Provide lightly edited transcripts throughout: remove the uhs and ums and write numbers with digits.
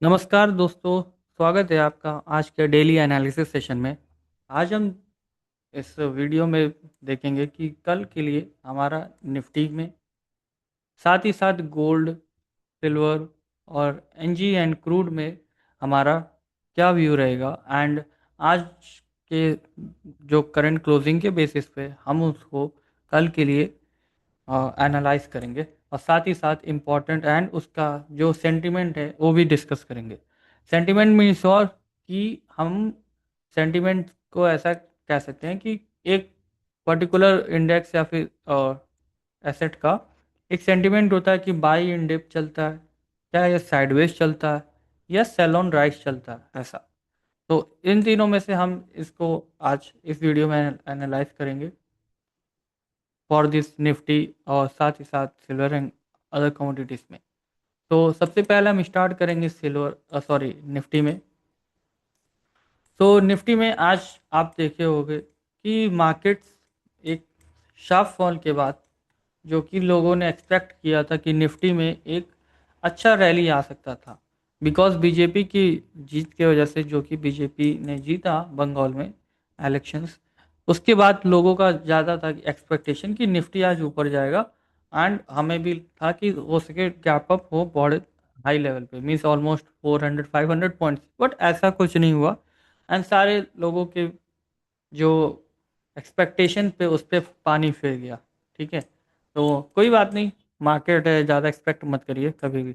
नमस्कार दोस्तों। स्वागत है आपका आज के डेली एनालिसिस सेशन में। आज हम इस वीडियो में देखेंगे कि कल के लिए हमारा निफ्टी में, साथ ही साथ गोल्ड, सिल्वर और एनजी एंड क्रूड में हमारा क्या व्यू रहेगा। एंड आज के जो करंट क्लोजिंग के बेसिस पे हम उसको कल के लिए एनालाइज करेंगे, और साथ ही साथ इम्पोर्टेंट एंड उसका जो सेंटिमेंट है वो भी डिस्कस करेंगे। सेंटिमेंट मीन्स और कि हम सेंटिमेंट को ऐसा कह सकते हैं कि एक पर्टिकुलर इंडेक्स या फिर एसेट का एक सेंटिमेंट होता है कि बाई इन डिप चलता है, क्या ये साइडवेज चलता है, या सेल ऑन राइज चलता है, ऐसा। तो इन तीनों में से हम इसको आज इस वीडियो में एनालाइज करेंगे फॉर दिस निफ्टी, और साथ ही साथ सिल्वर एंड अदर कमोडिटीज़ में। तो सबसे पहले हम स्टार्ट करेंगे सिल्वर सॉरी निफ्टी में। तो निफ्टी में आज आप देखे होंगे कि मार्केट्स एक शार्प फॉल के बाद, जो कि लोगों ने एक्सपेक्ट किया था कि निफ्टी में एक अच्छा रैली आ सकता था, बिकॉज बीजेपी की जीत की वजह से, जो कि बीजेपी ने जीता बंगाल में इलेक्शंस। उसके बाद लोगों का ज़्यादा था एक्सपेक्टेशन कि निफ्टी आज ऊपर जाएगा, एंड हमें भी था कि हो सके गैप अप हो बहुत हाई लेवल पे, मीन्स ऑलमोस्ट 400-500 पॉइंट्स, बट ऐसा कुछ नहीं हुआ। एंड सारे लोगों के जो एक्सपेक्टेशन पे उस पर पानी फिर गया। ठीक है, तो कोई बात नहीं, मार्केट है, ज़्यादा एक्सपेक्ट मत करिए कभी भी।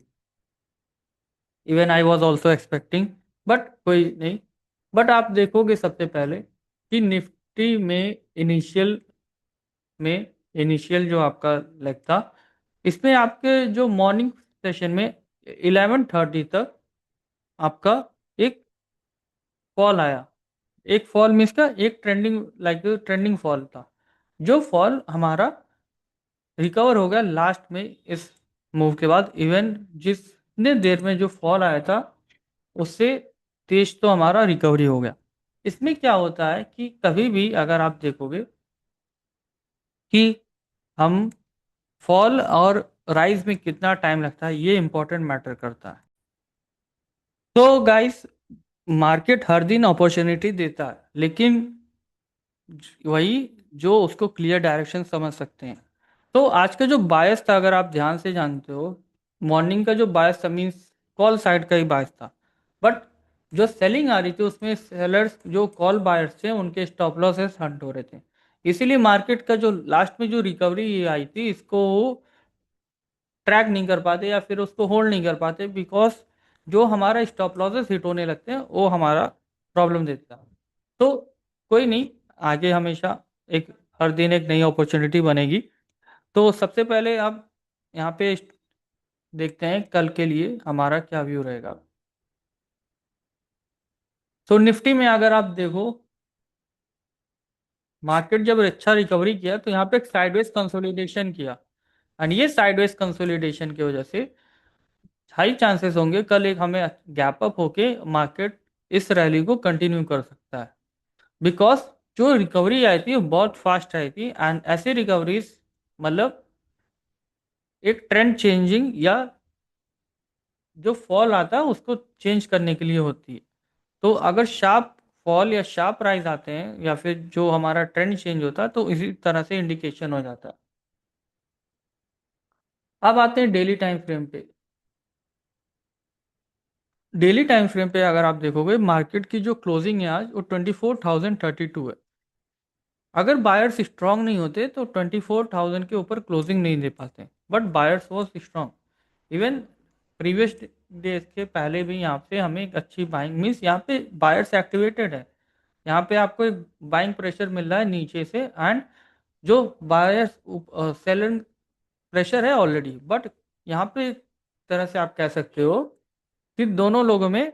Even I was also expecting, but कोई नहीं। बट आप देखोगे सबसे पहले कि निफ्टी में में इनिशियल जो आपका लेग था, इसमें आपके जो मॉर्निंग सेशन में 11:30 तक आपका एक फॉल आया। एक फॉल मीन्स का एक ट्रेंडिंग लाइक ट्रेंडिंग फॉल था, जो फॉल हमारा रिकवर हो गया लास्ट में इस मूव के बाद। इवन जितने देर में जो फॉल आया था, उससे तेज तो हमारा रिकवरी हो गया। इसमें क्या होता है कि कभी भी अगर आप देखोगे कि हम फॉल और राइज में कितना टाइम लगता है, ये इंपॉर्टेंट मैटर करता है। तो गाइस, मार्केट हर दिन अपॉर्चुनिटी देता है, लेकिन वही जो उसको क्लियर डायरेक्शन समझ सकते हैं। तो आज का जो बायस था, अगर आप ध्यान से जानते हो, मॉर्निंग का जो बायस था मीन्स कॉल साइड का ही बायस था। बट जो सेलिंग आ रही थी उसमें सेलर्स जो कॉल बायर्स थे उनके स्टॉप लॉसेस हंट हो रहे थे। इसीलिए मार्केट का जो लास्ट में जो रिकवरी आई थी, इसको ट्रैक नहीं कर पाते या फिर उसको होल्ड नहीं कर पाते, बिकॉज जो हमारा स्टॉप लॉसेस हिट होने लगते हैं वो हमारा प्रॉब्लम देता है। तो कोई नहीं, आगे हमेशा एक हर दिन एक नई अपॉर्चुनिटी बनेगी। तो सबसे पहले आप यहाँ पे देखते हैं कल के लिए हमारा क्या व्यू रहेगा। तो निफ्टी में अगर आप देखो, मार्केट जब अच्छा रिकवरी किया तो यहाँ पे एक साइडवेज कंसोलिडेशन किया, एंड ये साइडवेज कंसोलिडेशन की वजह से हाई चांसेस होंगे कल एक हमें गैप अप होके मार्केट इस रैली को कंटिन्यू कर सकता है। बिकॉज जो रिकवरी आई थी वो बहुत फास्ट आई थी, एंड ऐसी रिकवरीज मतलब एक ट्रेंड चेंजिंग या जो फॉल आता है उसको चेंज करने के लिए होती है। तो अगर शार्प फॉल या शार्प राइज आते हैं या फिर जो हमारा ट्रेंड चेंज होता है, तो इसी तरह से इंडिकेशन हो जाता है। अब आते हैं डेली टाइम फ्रेम पे। डेली टाइम फ्रेम पे अगर आप देखोगे, मार्केट की जो क्लोजिंग है आज वो 24,032 है। अगर बायर्स स्ट्रांग नहीं होते तो 24,000 के ऊपर क्लोजिंग नहीं दे पाते, but buyers was strong. Even previous days के पहले भी यहाँ पे हमें एक अच्छी बाइंग मीन्स यहाँ पे बायर्स एक्टिवेटेड है। यहाँ पे आपको एक बाइंग प्रेशर मिल रहा है नीचे से, एंड जो बायर्स सेलर प्रेशर है ऑलरेडी, बट यहाँ पे एक तरह से आप कह सकते हो कि दोनों लोगों में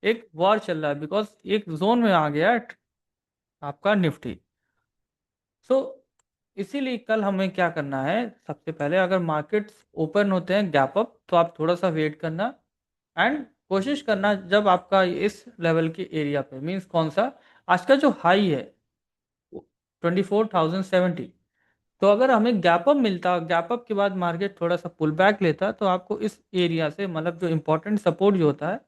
एक वॉर चल रहा है, बिकॉज एक जोन में आ गया है आपका निफ्टी। सो इसीलिए कल हमें क्या करना है, सबसे पहले अगर मार्केट्स ओपन होते हैं गैप अप, तो आप थोड़ा सा वेट करना, एंड कोशिश करना जब आपका इस लेवल के एरिया पे, मीन्स कौन सा, आज का जो हाई है 24,070। तो अगर हमें गैप अप मिलता, गैप अप के बाद मार्केट थोड़ा सा पुल बैक लेता, तो आपको इस एरिया से मतलब जो इंपॉर्टेंट सपोर्ट जो होता है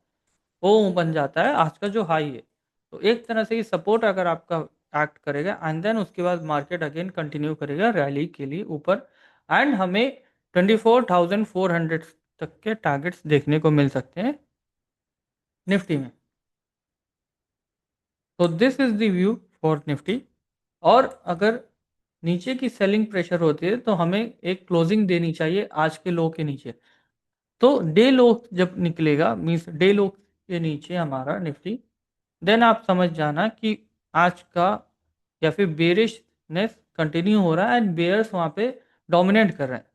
वो बन जाता है आज का जो हाई है। तो एक तरह से ये सपोर्ट अगर आपका एक्ट करेगा एंड देन उसके बाद मार्केट अगेन कंटिन्यू करेगा रैली के लिए ऊपर, एंड हमें 24,400 तक के टारगेट्स देखने को मिल सकते हैं निफ्टी में। तो this is the view for Nifty. और अगर नीचे की सेलिंग प्रेशर होती है तो हमें एक क्लोजिंग देनी चाहिए आज के लो के नीचे। तो डे लो जब निकलेगा मीन्स डे लो के नीचे हमारा निफ्टी, देन आप समझ जाना कि आज का या फिर बेरिशनेस कंटिन्यू हो रहा है एंड बेयर्स वहाँ पे डोमिनेट कर रहे हैं।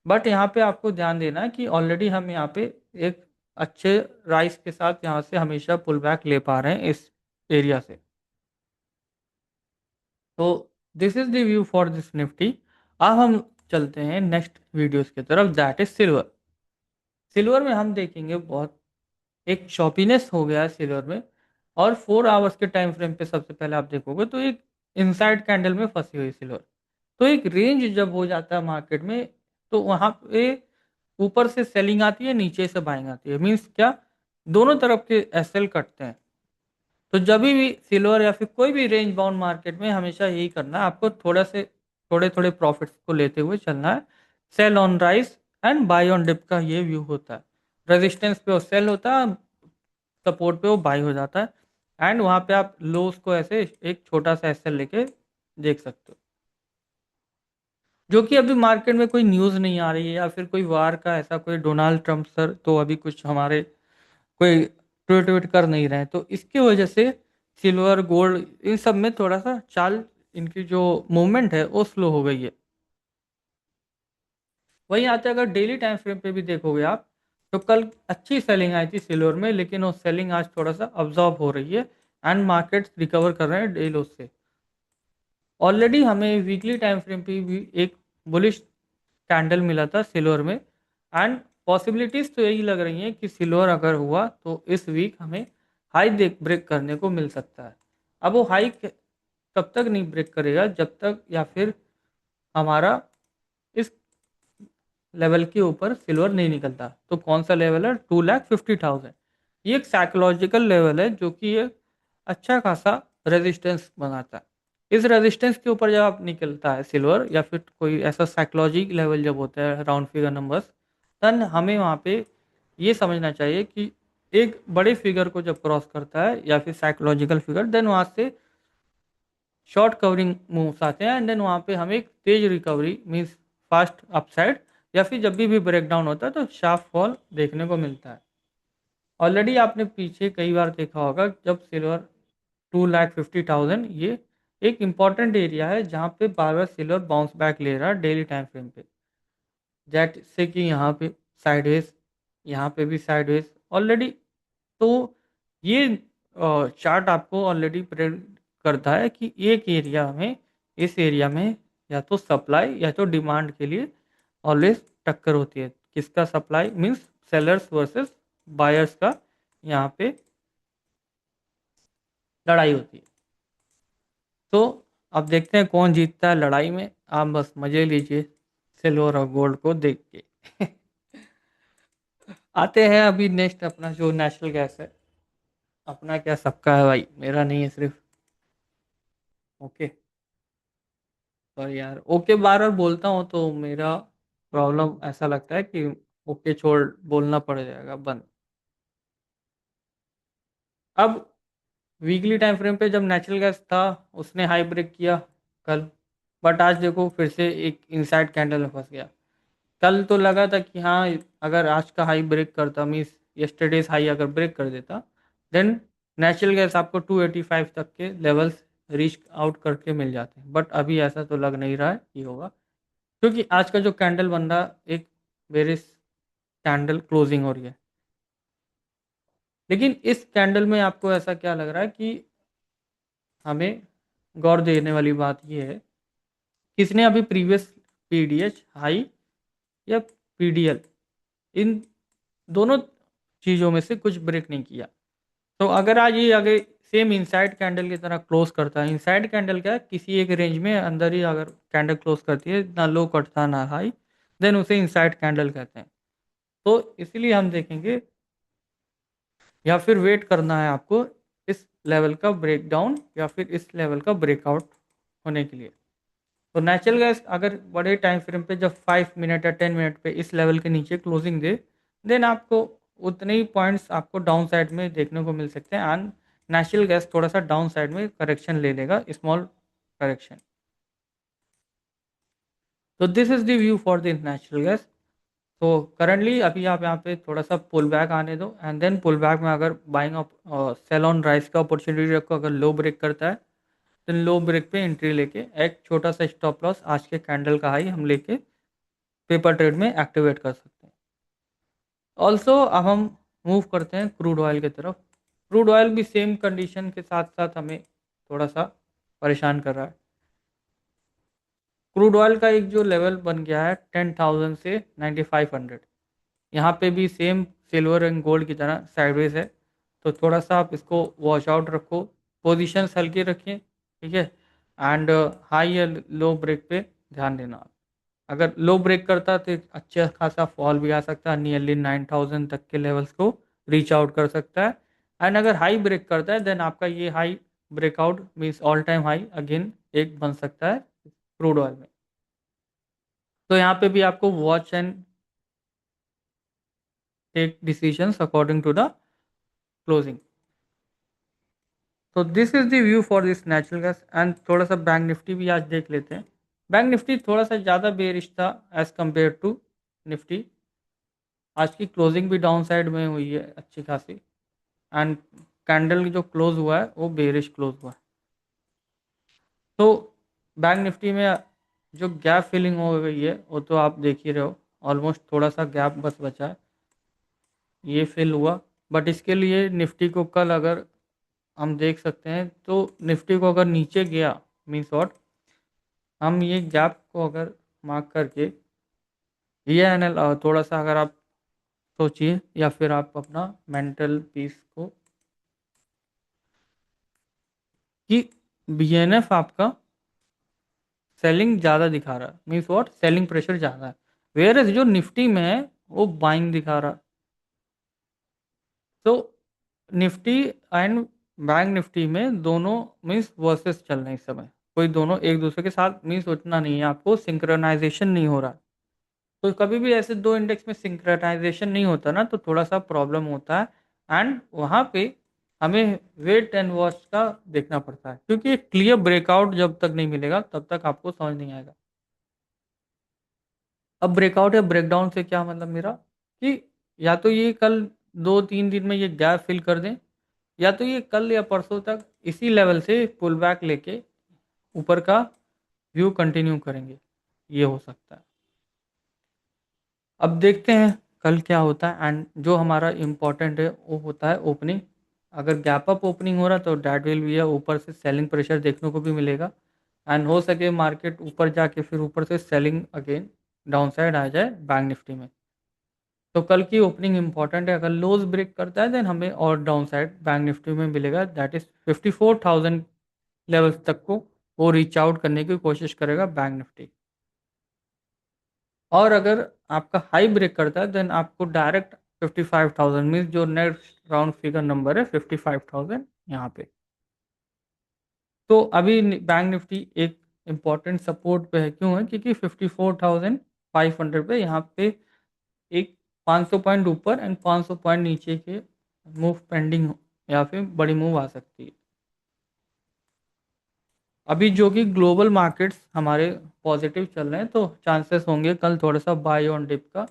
बट यहाँ पे आपको ध्यान देना है कि ऑलरेडी हम यहाँ पे एक अच्छे राइस के साथ यहाँ से हमेशा पुल बैक ले पा रहे हैं इस एरिया से। तो this is the view for this Nifty. अब हम चलते हैं नेक्स्ट वीडियोस की तरफ, दैट इज सिल्वर। सिल्वर में हम देखेंगे बहुत एक शॉपीनेस हो गया है सिल्वर में। और 4 आवर्स के टाइम फ्रेम पे सबसे पहले आप देखोगे तो एक इनसाइड कैंडल में फंसी हुई सिल्वर। तो एक रेंज जब हो जाता है मार्केट में तो वहां पे ऊपर से सेलिंग आती है, नीचे से बाइंग आती है, मीन्स क्या, दोनों तरफ के एसएल कटते हैं। तो जब भी सिल्वर या फिर कोई भी रेंज बाउंड मार्केट में हमेशा यही करना है आपको, थोड़े थोड़े प्रॉफिट्स को लेते हुए चलना है। Sell on rise and buy on dip का ये व्यू होता है। रेजिस्टेंस पे वो सेल होता है, सपोर्ट पे वो बाई हो जाता है, एंड वहां पे आप लोस को ऐसे एक छोटा सा एसएल लेके देख सकते हो। जो कि अभी मार्केट में कोई न्यूज़ नहीं आ रही है या फिर कोई वार का ऐसा कोई डोनाल्ड ट्रंप सर तो अभी कुछ हमारे कोई ट्वीट ट्वीट कर नहीं रहे हैं, तो इसकी वजह से सिल्वर गोल्ड इन सब में थोड़ा सा चाल, इनकी जो मूवमेंट है वो स्लो हो गई है। वहीं आते अगर डेली टाइम फ्रेम पे भी देखोगे आप तो कल अच्छी सेलिंग आई थी सिल्वर में, लेकिन वो सेलिंग आज थोड़ा सा अब्जॉर्ब हो रही है एंड मार्केट्स रिकवर कर रहे हैं डे लो से। ऑलरेडी हमें वीकली टाइम फ्रेम पे भी एक बुलिश कैंडल मिला था सिल्वर में, एंड पॉसिबिलिटीज तो यही लग रही हैं कि सिल्वर अगर हुआ तो इस वीक हमें हाई देख ब्रेक करने को मिल सकता है। अब वो हाई कब तक नहीं ब्रेक करेगा जब तक या फिर हमारा इस लेवल के ऊपर सिल्वर नहीं निकलता। तो कौन सा लेवल है, 2,50,000। ये एक साइकोलॉजिकल लेवल है जो कि एक अच्छा खासा रेजिस्टेंस बनाता है। इस रेजिस्टेंस के ऊपर जब आप निकलता है सिल्वर या फिर कोई ऐसा साइकोलॉजी लेवल जब होता है राउंड फिगर नंबर्स, तन हमें वहाँ पे ये समझना चाहिए कि एक बड़े फिगर को जब क्रॉस करता है या फिर साइकोलॉजिकल फिगर, देन वहाँ से शॉर्ट कवरिंग मूव्स आते हैं एंड देन वहाँ पे हमें एक तेज रिकवरी मीन्स फास्ट अपसाइड या फिर जब भी ब्रेक डाउन होता है तो शार्प फॉल देखने को मिलता है। ऑलरेडी आपने पीछे कई बार देखा होगा जब सिल्वर 2,50,000, ये एक इम्पॉर्टेंट एरिया है जहाँ पे बार बार सिल्वर बाउंस बैक ले रहा है डेली टाइम फ्रेम पे। जैसे कि यहाँ पे साइडवेज, यहाँ पे भी साइडवेज ऑलरेडी। तो ये चार्ट आपको ऑलरेडी प्रेडिक्ट करता है कि एक एरिया में, इस एरिया में या तो सप्लाई या तो डिमांड के लिए ऑलवेज टक्कर होती है। किसका, supply means sellers versus buyers का यहाँ पे लड़ाई होती है। तो अब देखते हैं कौन जीतता है लड़ाई में, आप बस मजे लीजिए सिल्वर और गोल्ड को देख के। आते हैं अभी नेक्स्ट अपना जो नेचुरल गैस है। अपना क्या सबका है भाई, मेरा नहीं है सिर्फ। ओके, सॉरी यार, ओके बार बार बोलता हूँ तो मेरा प्रॉब्लम ऐसा लगता है कि ओके छोड़ बोलना पड़ जाएगा बंद। अब वीकली टाइम फ्रेम पे जब नेचुरल गैस था उसने हाई ब्रेक किया कल, बट आज देखो फिर से एक इनसाइड कैंडल में फंस गया। कल तो लगा था कि हाँ, अगर आज का हाई ब्रेक करता मीन्स यस्टरडेज हाई अगर ब्रेक कर देता, देन नेचुरल गैस आपको 285 तक के लेवल्स रीच आउट करके मिल जाते हैं, बट अभी ऐसा तो लग नहीं रहा है कि होगा, क्योंकि आज का जो कैंडल बन रहा एक बेरिश कैंडल क्लोजिंग हो रही है। लेकिन इस कैंडल में आपको ऐसा क्या लग रहा है कि हमें गौर देने वाली बात यह है, किसने अभी प्रीवियस पीडीएच हाई या पीडीएल, इन दोनों चीज़ों में से कुछ ब्रेक नहीं किया। तो अगर आज ये आगे सेम इनसाइड कैंडल की तरह क्लोज करता है, इनसाइड कैंडल क्या है, किसी एक रेंज में अंदर ही अगर कैंडल क्लोज करती है, ना लो कटता ना हाई, देन उसे इनसाइड कैंडल कहते हैं। तो इसीलिए हम देखेंगे या फिर वेट करना है आपको इस लेवल का ब्रेकडाउन या फिर इस लेवल का ब्रेकआउट होने के लिए। तो नेचुरल गैस अगर बड़े टाइम फ्रेम पे जब 5 मिनट या 10 मिनट पे इस लेवल के नीचे क्लोजिंग दे, देन आपको उतने ही पॉइंट्स आपको डाउन साइड में देखने को मिल सकते हैं एंड नेचुरल गैस थोड़ा सा डाउन साइड में करेक्शन ले लेगा, स्मॉल करेक्शन। तो this is the view for the natural gas. तो करंटली अभी आप यहाँ पे थोड़ा सा पुल बैक आने दो एंड देन पुल बैक में अगर बाइंग सेल ऑन राइस का अपॉर्चुनिटी रखो, अगर लो ब्रेक करता है तो लो ब्रेक पे एंट्री लेके एक छोटा सा स्टॉप लॉस आज के कैंडल का हाई हम लेके पेपर ट्रेड में एक्टिवेट कर सकते हैं। ऑल्सो अब हम मूव करते हैं क्रूड ऑयल की तरफ। क्रूड ऑयल भी सेम कंडीशन के साथ साथ हमें थोड़ा सा परेशान कर रहा है। क्रूड ऑयल का एक जो लेवल बन गया है 10,000 से 9,500, यहाँ पे भी सेम सिल्वर एंड गोल्ड की तरह साइडवेज है। तो थोड़ा सा आप इसको वॉच आउट रखो, पोजीशंस हल्की रखिए, ठीक है। एंड हाई या लो ब्रेक पे ध्यान देना। अगर लो ब्रेक करता तो एक अच्छा खासा फॉल भी आ सकता है, नियरली 9,000 तक के लेवल्स को रीच आउट कर सकता है। एंड अगर हाई ब्रेक करता है देन आपका ये high breakout means all time high again एक बन सकता है क्रूड ऑयल में। तो यहाँ पे भी आपको watch and take decisions according to the closing. तो this is the view for this natural gas and थोड़ा सा बैंक निफ्टी भी आज देख लेते हैं। बैंक निफ्टी थोड़ा सा ज़्यादा बेरिश था एज कम्पेयर टू निफ्टी। आज की क्लोजिंग भी डाउन साइड में हुई है अच्छी खासी एंड कैंडल जो क्लोज हुआ है वो बेरिश क्लोज हुआ है। तो बैंक निफ्टी में जो गैप फिलिंग हो गई है वो तो आप देख ही रहे हो, ऑलमोस्ट थोड़ा सा गैप बस बचा है, ये फिल हुआ। बट इसके लिए निफ्टी को कल अगर हम देख सकते हैं तो निफ्टी को अगर नीचे गया मीन्स व्हाट, हम ये गैप को अगर मार्क करके ये एनएल थोड़ा सा अगर आप सोचिए या फिर आप अपना मेंटल पीस को कि बीएनएफ आपका सेलिंग ज़्यादा दिखा रहा है, मीन्स व्हाट सेलिंग प्रेशर ज़्यादा है, वेयर जो निफ्टी में है वो बाइंग दिखा रहा है। तो निफ्टी एंड बैंक निफ्टी में दोनों मीन्स वर्सेस चल रहे हैं इस समय, कोई दोनों एक दूसरे के साथ मीन्स उतना नहीं है, आपको सिंक्रोनाइजेशन नहीं हो रहा है। तो कभी भी ऐसे दो इंडेक्स में सिंक्रोनाइजेशन नहीं होता ना तो थोड़ा सा प्रॉब्लम होता है एंड वहाँ पे हमें वेट एंड वॉच का देखना पड़ता है, क्योंकि एक क्लियर ब्रेकआउट जब तक नहीं मिलेगा तब तक आपको समझ नहीं आएगा। अब ब्रेकआउट या ब्रेकडाउन से क्या मतलब मेरा कि या तो ये कल 2-3 दिन में ये गैप फिल कर दें, या तो ये कल या परसों तक इसी लेवल से पुल बैक लेके ऊपर का व्यू कंटिन्यू करेंगे, ये हो सकता है। अब देखते हैं कल क्या होता है एंड जो हमारा इम्पोर्टेंट है वो होता है ओपनिंग। अगर गैप अप ओपनिंग हो रहा तो डैट विल भी है, ऊपर से सेलिंग प्रेशर देखने को भी मिलेगा एंड हो सके मार्केट ऊपर जाके फिर ऊपर से सेलिंग अगेन डाउन साइड आ जाए बैंक निफ्टी में। तो कल की ओपनिंग इंपॉर्टेंट है, अगर लोज ब्रेक करता है देन हमें और डाउन साइड बैंक निफ्टी में मिलेगा, दैट इज 54,000 लेवल्स तक को वो रीच आउट करने की कोशिश करेगा बैंक निफ्टी। और अगर आपका हाई ब्रेक करता है देन आपको डायरेक्ट 55,000 मीन्स जो नेक्स्ट राउंड फिगर नंबर है 55,000 यहाँ पे। तो अभी बैंक निफ्टी एक इम्पॉर्टेंट सपोर्ट पे है, क्यों है क्योंकि 54,500 पे यहाँ पे एक 500 पॉइंट ऊपर एंड 500 पॉइंट नीचे के मूव पेंडिंग या फिर बड़ी मूव आ सकती है। अभी जो कि ग्लोबल मार्केट्स हमारे पॉजिटिव चल रहे हैं तो चांसेस होंगे कल थोड़ा सा बाय ऑन डिप का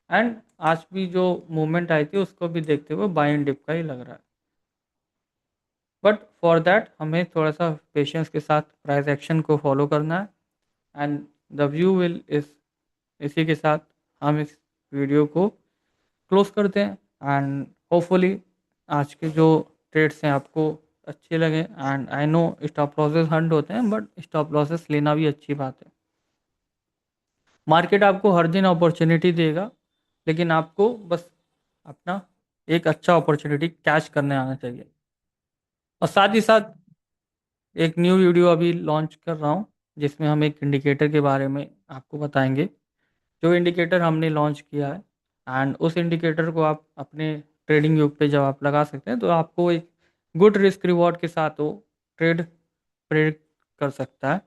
एंड आज भी जो मूवमेंट आई थी उसको भी देखते हुए बाय एंड डिप का ही लग रहा है। बट फॉर दैट हमें थोड़ा सा पेशेंस के साथ प्राइस एक्शन को फॉलो करना है एंड द व्यू विल इस इसी के साथ हम इस वीडियो को क्लोज करते हैं एंड होपफुली आज के जो ट्रेड्स हैं आपको अच्छे लगे and I know stop losses Hunt होते हैं बट स्टॉप लॉसेस लेना भी अच्छी बात है। मार्केट आपको हर दिन अपॉर्चुनिटी देगा लेकिन आपको बस अपना एक अच्छा अपॉर्चुनिटी कैच करने आना चाहिए। और साथ ही साथ एक न्यू वीडियो अभी लॉन्च कर रहा हूँ जिसमें हम एक इंडिकेटर के बारे में आपको बताएंगे, जो इंडिकेटर हमने लॉन्च किया है एंड उस इंडिकेटर को आप अपने ट्रेडिंग व्यू पे जब आप लगा सकते हैं तो आपको एक गुड रिस्क रिवॉर्ड के साथ वो ट्रेड प्रेडिक्ट कर सकता है।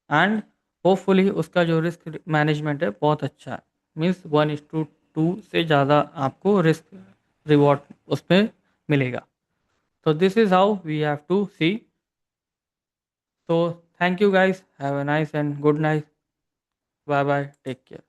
एंड होपफुली उसका जो रिस्क मैनेजमेंट है बहुत अच्छा है, मीन्स 1:2 से ज़्यादा आपको रिस्क रिवॉर्ड उसमें मिलेगा। तो this is how we have to see. तो thank you guys, have a nice and good night, bye bye, take care.